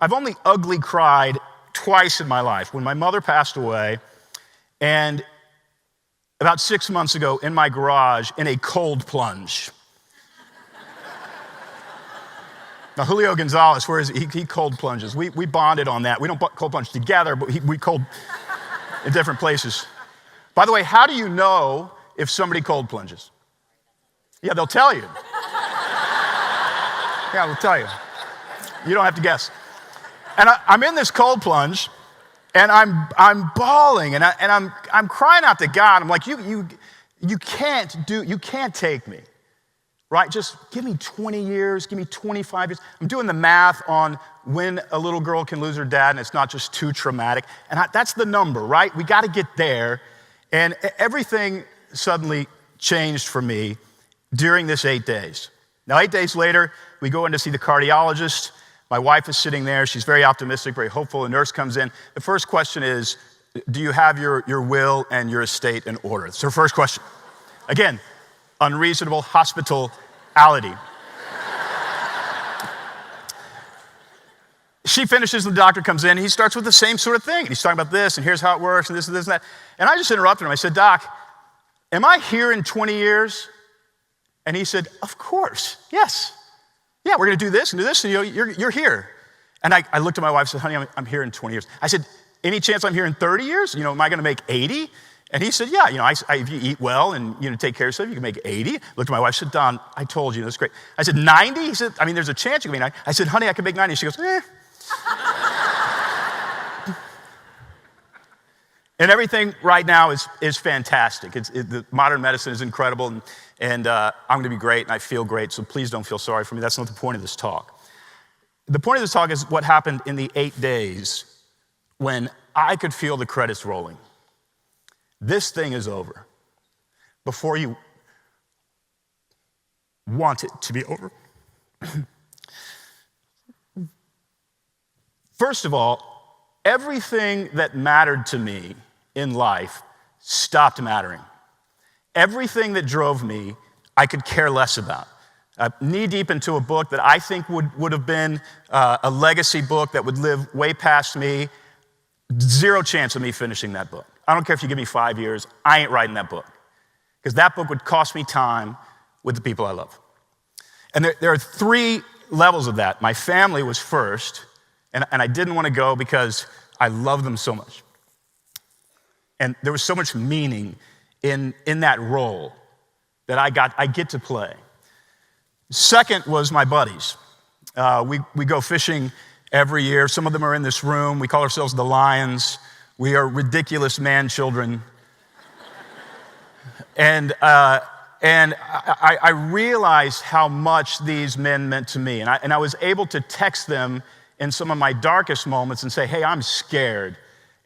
I've only ugly cried twice in my life. When my mother passed away, and about 6 months ago in my garage in a cold plunge. Now, Julio Gonzalez, where is he? He cold plunges. We bonded on that. We don't cold plunge together, but we cold in different places. By the way, how do you know if somebody cold plunges? Yeah, they'll tell you. Yeah, they'll tell you. You don't have to guess. And I'm in this cold plunge, and I'm bawling, and I'm crying out to God. I'm like, you can't take me. Right? Just give me 20 years, give me 25 years. I'm doing the math on when a little girl can lose her dad and it's not just too traumatic. And that's the number, right? We got to get there. And everything suddenly changed for me during this 8 days. Now, 8 days later, we go in to see the cardiologist. My wife is sitting there. She's very optimistic, very hopeful. A nurse comes in. The first question is, do you have your will and your estate in order? It's her first question. Again, unreasonable hospitality. She finishes, and the doctor comes in. He starts with the same sort of thing. And he's talking about this, and here's how it works, and this, and this, and that. And I just interrupted him. I said, Doc, am I here in 20 years? And he said, of course, yes. Yeah, we're going to do this and do this, and you're here. And I looked at my wife and said, honey, I'm here in 20 years. I said, any chance I'm here in 30 years? Am I going to make 80? And he said, yeah, if you eat well and take care of yourself, you can make 80. Looked at my wife and said, Don, I told you, that's great. I said, 90? He said, there's a chance you can make 90. I said, honey, I can make 90. She goes, eh. And everything right now is fantastic. The modern medicine is incredible, and I'm going to be great, and I feel great, so please don't feel sorry for me. That's not the point of this talk. The point of this talk is what happened in the 8 days when I could feel the credits rolling. This thing is over before you want it to be over. First of all, everything that mattered to me in life stopped mattering. Everything that drove me, I could care less about. Knee-deep into a book that I think would have been a legacy book that would live way past me. Zero chance of me finishing that book. I don't care if you give me 5 years, I ain't writing that book. Because that book would cost me time with the people I love. And there are 3 levels of that. My family was first, and I didn't want to go because I love them so much. And there was so much meaning in that role that I get to play. Second was my buddies. We go fishing every year. Some of them are in this room. We call ourselves the Lions. We are ridiculous man-children. And I realized how much these men meant to me. And I was able to text them in some of my darkest moments and say, hey, I'm scared.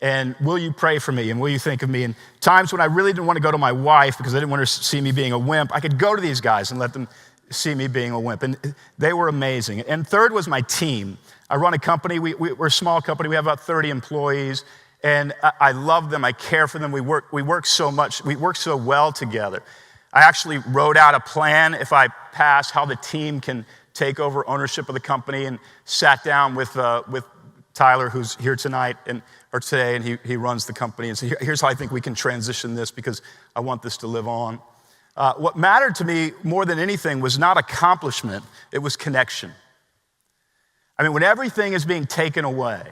And will you pray for me? And will you think of me? And times when I really didn't want to go to my wife because I didn't want her to see me being a wimp, I could go to these guys and let them see me being a wimp. And they were amazing. And third was my team. I run a company. We're a small company. We have about 30 employees. And I love them. I care for them. We work so much. We work so well together. I actually wrote out a plan, if I pass, how the team can take over ownership of the company, and sat down with Tyler, who's here tonight or today, and he runs the company. And so here's how I think we can transition this, because I want this to live on. What mattered to me more than anything was not accomplishment, it was connection. When everything is being taken away,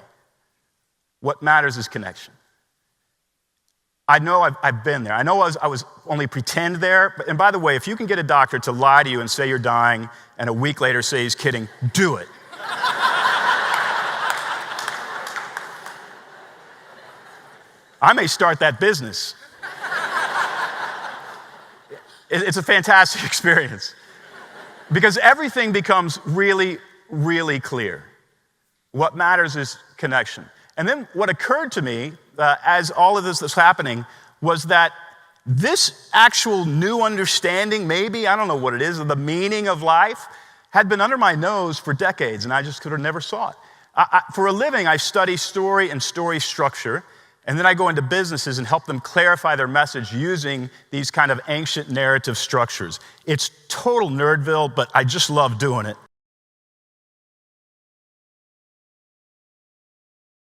what matters is connection. I know I've been there. I know I was only pretend there. And by the way, if you can get a doctor to lie to you and say you're dying, and a week later say he's kidding, do it. I may start that business. It's a fantastic experience, because everything becomes really, really clear. What matters is connection. And then what occurred to me as all of this was happening was that this actual new understanding, maybe, I don't know what it is, of the meaning of life, had been under my nose for decades, and I just could have never saw it. For a living, I study story and story structure, and then I go into businesses and help them clarify their message using these kind of ancient narrative structures. It's total nerdville, but I just love doing it.